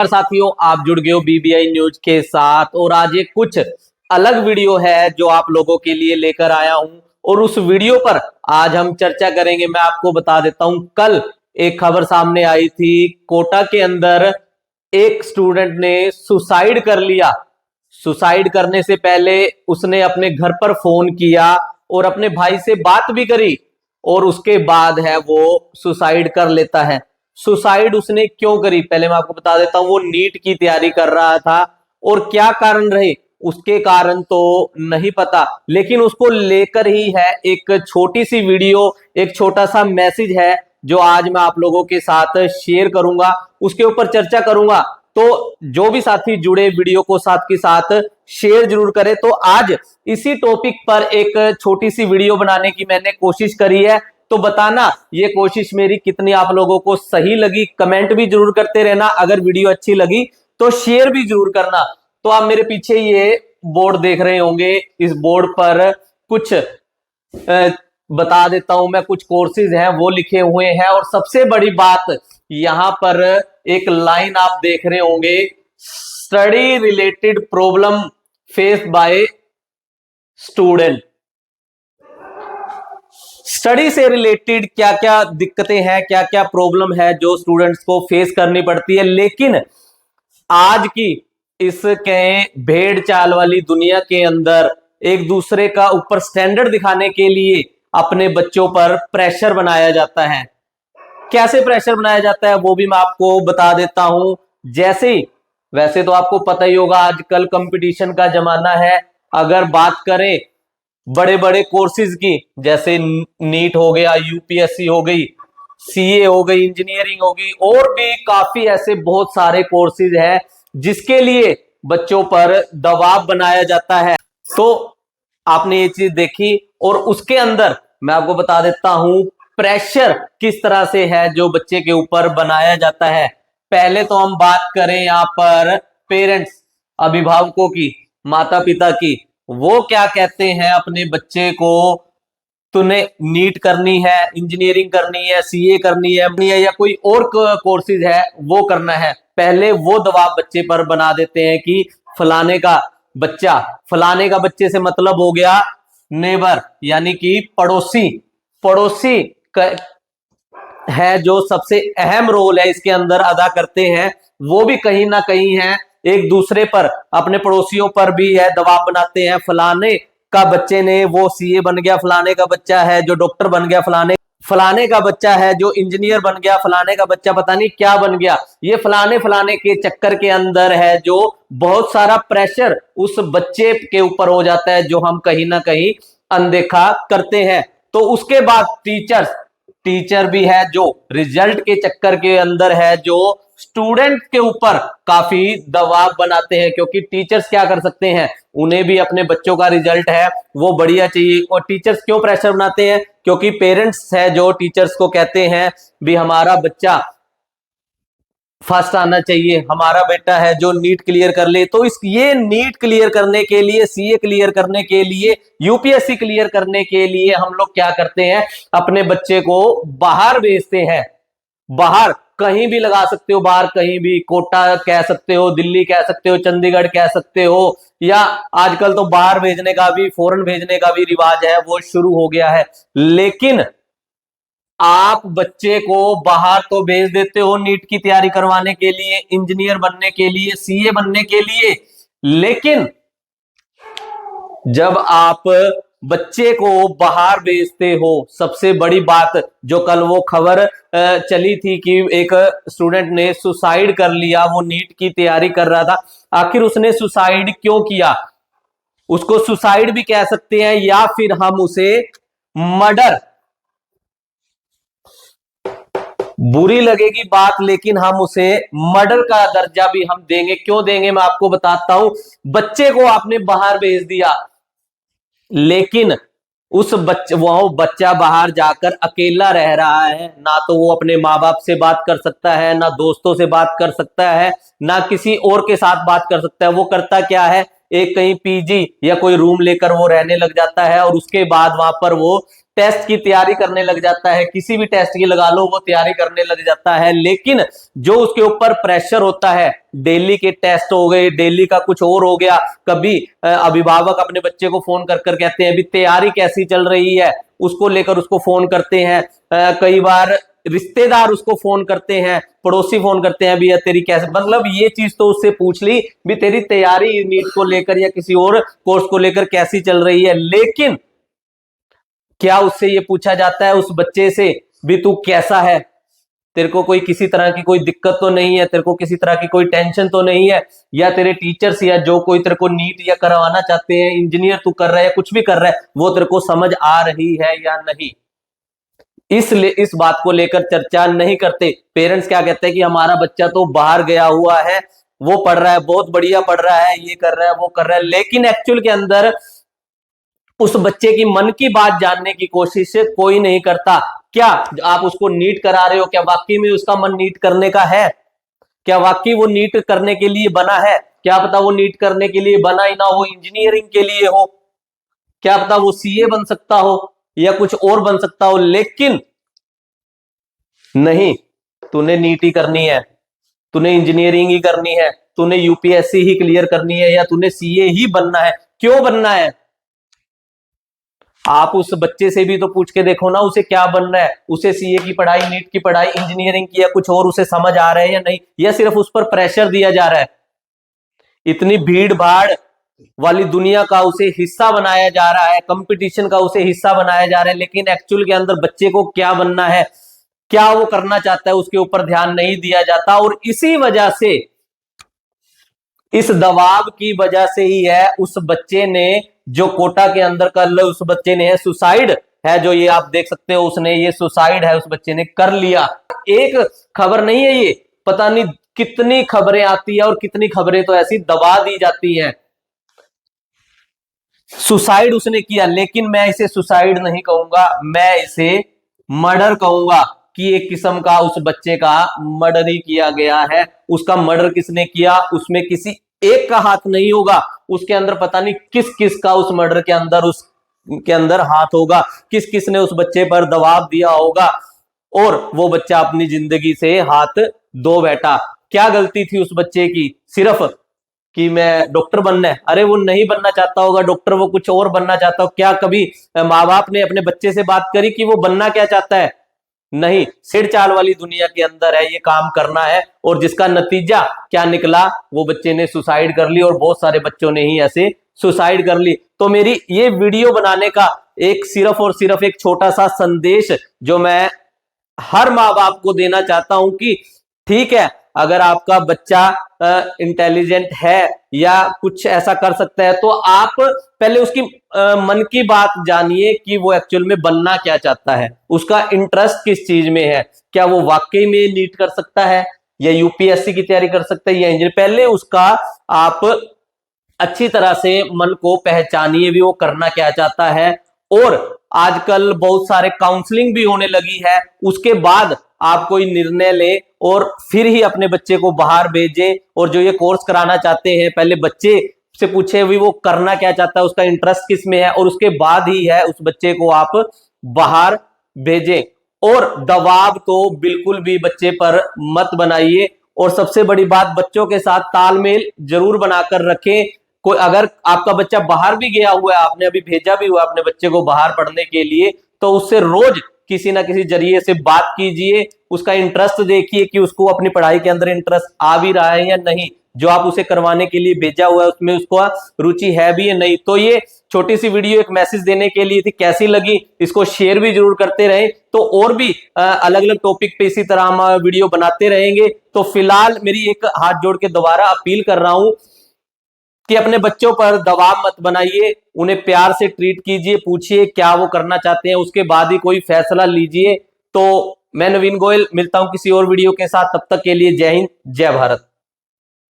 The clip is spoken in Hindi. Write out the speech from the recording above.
साथियों, आप जुड़ गए हो बीबीआई न्यूज के साथ और आज एक कुछ अलग वीडियो है जो आप लोगों के लिए लेकर आया हूं और उस वीडियो पर आज हम चर्चा करेंगे। मैं आपको बता देता हूं, कल एक खबर सामने आई थी, कोटा के अंदर एक स्टूडेंट ने सुसाइड कर लिया। सुसाइड करने से पहले उसने अपने घर पर फोन किया और अपने भाई से बात भी करी और उसके बाद है वो सुसाइड कर लेता है। सुसाइड उसने क्यों करी, पहले मैं आपको बता देता हूं। वो नीट की तैयारी कर रहा था और क्या कारण रहे उसके कारण तो नहीं पता, लेकिन उसको लेकर ही है एक छोटी सी वीडियो, एक छोटा सा मैसेज है जो आज मैं आप लोगों के साथ शेयर करूंगा, उसके ऊपर चर्चा करूंगा। तो जो भी साथी जुड़े वीडियो को साथ के साथ शेयर जरूर करें। तो आज इसी टॉपिक पर एक छोटी सी वीडियो बनाने की मैंने कोशिश करी है, तो बताना ये कोशिश मेरी कितनी आप लोगों को सही लगी। कमेंट भी जरूर करते रहना, अगर वीडियो अच्छी लगी तो शेयर भी जरूर करना। तो आप मेरे पीछे ये बोर्ड देख रहे होंगे, इस बोर्ड पर कुछ बता देता हूं मैं, कुछ कोर्सेज हैं वो लिखे हुए हैं और सबसे बड़ी बात यहां पर एक लाइन आप देख रहे होंगे, study related problem faced by student. Study से रिलेटेड क्या क्या दिक्कतें हैं, क्या क्या प्रॉब्लम है जो स्टूडेंट्स को फेस करनी पड़ती है। लेकिन आज की इसके भेड़ चाल वाली दुनिया के अंदर एक दूसरे का ऊपर स्टैंडर्ड दिखाने के लिए अपने बच्चों पर प्रेशर बनाया जाता है। कैसे प्रेशर बनाया जाता है वो भी मैं आपको बता देता हूं। जैसे वैसे तो आपको पता ही होगा, आजकल कंपटीशन का जमाना है। अगर बात करें बड़े बड़े कोर्सेज की, जैसे नीट हो गया, यूपीएससी हो गई, सीए हो गई, इंजीनियरिंग हो गई, और भी काफी ऐसे बहुत सारे कोर्सेज हैं जिसके लिए बच्चों पर दबाव बनाया जाता है। तो आपने ये चीज देखी और उसके अंदर मैं आपको बता देता हूं प्रेशर किस तरह से है जो बच्चे के ऊपर बनाया जाता है। पहले तो हम बात करें यहां पर पेरेंट्स, अभिभावकों की, माता पिता की, वो क्या कहते हैं अपने बच्चे को, तूने नीट करनी है, इंजीनियरिंग करनी है, सीए करनी है या कोई और कोर्सेज है वो करना है। पहले वो दबाव बच्चे पर बना देते हैं कि फलाने का बच्चा, फलाने का बच्चे से मतलब हो गया नेबर, यानी कि पड़ोसी। पड़ोसी है जो सबसे अहम रोल है इसके अंदर अदा करते हैं, वो भी कहीं ना कहीं है एक दूसरे पर, अपने पड़ोसियों पर भी है दबाव बनाते हैं। फलाने का बच्चे ने वो सीए बन गया, फलाने का बच्चा है जो डॉक्टर बन गया, फलाने का बच्चा है जो इंजीनियर बन गया, फलाने का बच्चा पता नहीं क्या बन गया। ये फलाने फलाने के चक्कर के अंदर है जो बहुत सारा प्रेशर उस बच्चे के ऊपर हो जाता है, जो हम कहीं ना कहीं अनदेखा करते हैं। तो उसके बाद टीचर भी है जो रिजल्ट के चक्कर के अंदर है, जो स्टूडेंट के ऊपर काफी दबाव बनाते हैं, क्योंकि टीचर्स क्या कर सकते हैं, उन्हें भी अपने बच्चों का रिजल्ट है वो बढ़िया चाहिए। और टीचर्स क्यों प्रेशर बनाते हैं, क्योंकि पेरेंट्स है जो टीचर्स को कहते हैं भी हमारा बच्चा फर्स्ट आना चाहिए, हमारा बेटा है जो नीट क्लियर कर ले। तो ये नीट क्लियर करने के लिए, सीए क्लियर करने के लिए, यूपीएससी क्लियर करने के लिए हम लोग क्या करते हैं, अपने बच्चे को बाहर भेजते हैं। बाहर कहीं भी लगा सकते हो, बाहर कहीं भी, कोटा कह सकते हो, दिल्ली कह सकते हो, चंडीगढ़ कह सकते हो, या आजकल तो बाहर भेजने का भी, फॉरेन भेजने का भी रिवाज है वो शुरू हो गया है। लेकिन आप बच्चे को बाहर तो भेज देते हो नीट की तैयारी करवाने के लिए, इंजीनियर बनने के लिए, सीए बनने के लिए, लेकिन जब आप बच्चे को बाहर भेजते हो, सबसे बड़ी बात जो कल वो खबर चली थी कि एक स्टूडेंट ने सुसाइड कर लिया, वो नीट की तैयारी कर रहा था। आखिर उसने सुसाइड क्यों किया, उसको सुसाइड भी कह सकते हैं या फिर हम उसे मर्डर, बुरी लगेगी बात लेकिन हम उसे मर्डर का दर्जा भी हम देंगे। क्यों देंगे मैं आपको बताता हूं। बच्चे को आपने बाहर भेज दिया, लेकिन उस वो बच्चा बाहर जाकर अकेला रह रहा है, ना तो वो अपने माँ बाप से बात कर सकता है, ना दोस्तों से बात कर सकता है, ना किसी और के साथ बात कर सकता है। वो करता क्या है, एक कहीं पीजी या कोई रूम लेकर वो रहने लग जाता है और उसके बाद वहां पर वो टेस्ट की तैयारी करने लग जाता है, किसी भी टेस्ट की लगा लो वो तैयारी करने लग जाता है, लेकिन जो उसके ऊपर प्रेशर होता है, डेली के टेस्ट हो गए, डेली का कुछ और हो गया, कभी अभिभावक अपने बच्चे को फोन कर कर कहते हैं अभी तैयारी कैसी चल रही है, उसको लेकर उसको फोन करते हैं, कई बार रिश्तेदार उसको फोन करते हैं, पड़ोसी फोन करते हैं भी तेरी कैसे, मतलब ये चीज तो उससे पूछ ली भी तेरी तैयारी नीट को लेकर या किसी और कोर्स को लेकर कैसी चल रही है, लेकिन क्या उससे ये पूछा जाता है उस बच्चे से भी तू कैसा है, तेरे को कोई किसी तरह की कोई दिक्कत तो नहीं है, तेरे को किसी तरह की कोई टेंशन तो नहीं है, या तेरे टीचर्स या जो कोई तेरे को नीट या करवाना चाहते हैं, इंजीनियर तू कर रहा है, कुछ भी कर रहा है, वो तेरे को समझ आ रही है या नहीं, इसलिए इस बात को लेकर चर्चा नहीं करते। पेरेंट्स क्या कहते हैं कि हमारा बच्चा तो बाहर गया हुआ है, वो पढ़ रहा है, बहुत बढ़िया पढ़ रहा है, ये कर रहा है, वो कर रहा है, लेकिन एक्चुअल के अंदर उस बच्चे की मन की बात जानने की कोशिश कोई नहीं करता। क्या आप उसको नीट करा रहे हो, क्या वाकई में उसका मन नीट करने का है, क्या वाकई वो नीट करने के लिए बना है, क्या पता वो नीट करने के लिए बना ही ना हो, इंजीनियरिंग के लिए हो, क्या पता वो सीए बन सकता हो या कुछ और बन सकता हो, लेकिन नहीं, तूने नीट ही करनी है, तूने इंजीनियरिंग ही करनी है, तूने यूपीएससी ही क्लियर करनी है, या तूने सीए ही बनना है। क्यों बनना है? आप उस बच्चे से भी तो पूछ के देखो ना, उसे क्या बनना है, उसे सीए की पढ़ाई, नीट की पढ़ाई, इंजीनियरिंग की या कुछ और उसे समझ आ रहा है या नहीं, या सिर्फ उस पर प्रेशर दिया जा रहा है। इतनी भीड़ भाड़ वाली दुनिया का उसे हिस्सा बनाया जा रहा है, कंपटीशन का उसे हिस्सा बनाया जा रहा है, लेकिन एक्चुअल के अंदर बच्चे को क्या बनना है, क्या वो करना चाहता है, उसके ऊपर ध्यान नहीं दिया जाता। और इसी वजह से, इस दबाव की वजह से ही है उस बच्चे ने जो कोटा के अंदर कल उस बच्चे ने सुसाइड है, जो ये आप देख सकते हो, उसने ये सुसाइड है उस बच्चे ने कर लिया। एक खबर नहीं है ये, पता नहीं कितनी खबरें आती है और कितनी खबरें तो ऐसी दबा दी जाती हैं। सुसाइड उसने किया, लेकिन मैं इसे सुसाइड नहीं कहूंगा, मैं इसे मर्डर कहूंगा कि एक किस्म का उस बच्चे का मर्डर ही किया गया है। उसका मर्डर किसने किया, उसमें किसी एक का हाथ नहीं होगा, उसके अंदर पता नहीं किस किस का उस मर्डर के अंदर उसके अंदर हाथ होगा, किस किस ने उस बच्चे पर दबाव दिया होगा और वो बच्चा अपनी जिंदगी से हाथ धो बैठा। क्या गलती थी उस बच्चे की? सिर्फ कि मैं डॉक्टर बनना है? अरे वो नहीं बनना चाहता होगा डॉक्टर, वो कुछ और बनना चाहता हो। क्या कभी माँ बाप ने अपने बच्चे से बात करी कि वो बनना क्या चाहता है? नहीं, सिर चाल वाली दुनिया के अंदर है, ये काम करना है, और जिसका नतीजा क्या निकला, वो बच्चे ने सुसाइड कर ली और बहुत सारे बच्चों ने ही ऐसे सुसाइड कर ली। तो मेरी ये वीडियो बनाने का एक सिर्फ और सिर्फ एक छोटा सा संदेश जो मैं हर माँ बाप को देना चाहता हूं कि ठीक है, अगर आपका बच्चा इंटेलिजेंट है या कुछ ऐसा कर सकता है, तो आप पहले उसकी मन की बात जानिए कि वो एक्चुअल में बनना क्या चाहता है, उसका इंटरेस्ट किस चीज में है, क्या वो वाकई में नीट कर सकता है या यूपीएससी की तैयारी कर सकता है या इंजीनियर। पहले उसका आप अच्छी तरह से मन को पहचानिए भी वो करना क्या चाहता है। और आजकल बहुत सारे काउंसलिंग भी होने लगी है, उसके बाद आप कोई निर्णय ले और फिर ही अपने बच्चे को बाहर भेजें। और जो ये कोर्स कराना चाहते हैं, पहले बच्चे से पूछे भी वो करना क्या चाहता है, उसका इंटरेस्ट किस में है, और उसके बाद ही है उस बच्चे को आप बाहर भेजें। और दबाव तो बिल्कुल भी बच्चे पर मत बनाइए। और सबसे बड़ी बात, बच्चों के साथ तालमेल जरूर बनाकर रखें। कोई अगर आपका बच्चा बाहर भी गया हुआ है, आपने अभी भेजा भी हुआ अपने बच्चे को बाहर पढ़ने के लिए, तो उससे रोज किसी ना किसी जरिए से बात कीजिए, उसका इंटरेस्ट देखिए कि उसको अपनी पढ़ाई के अंदर इंटरेस्ट आ भी रहा है या नहीं, जो आप उसे करवाने के लिए भेजा हुआ है उसमें उसको रुचि है भी या नहीं। तो ये छोटी सी वीडियो एक मैसेज देने के लिए थी, कैसी लगी इसको शेयर भी जरूर करते रहे, तो और भी अलग अलग टॉपिक पे इसी तरह हम वीडियो बनाते रहेंगे। तो फिलहाल मेरी एक हाथ जोड़ के दोबारा अपील कर रहा हूं कि अपने बच्चों पर दबाव मत बनाइए, उन्हें प्यार से ट्रीट कीजिए, पूछिए क्या वो करना चाहते हैं, उसके बाद ही कोई फैसला लीजिए। तो मैं नवीन गोयल मिलता हूं किसी और वीडियो के साथ, तब तक के लिए जय हिंद, जय भारत।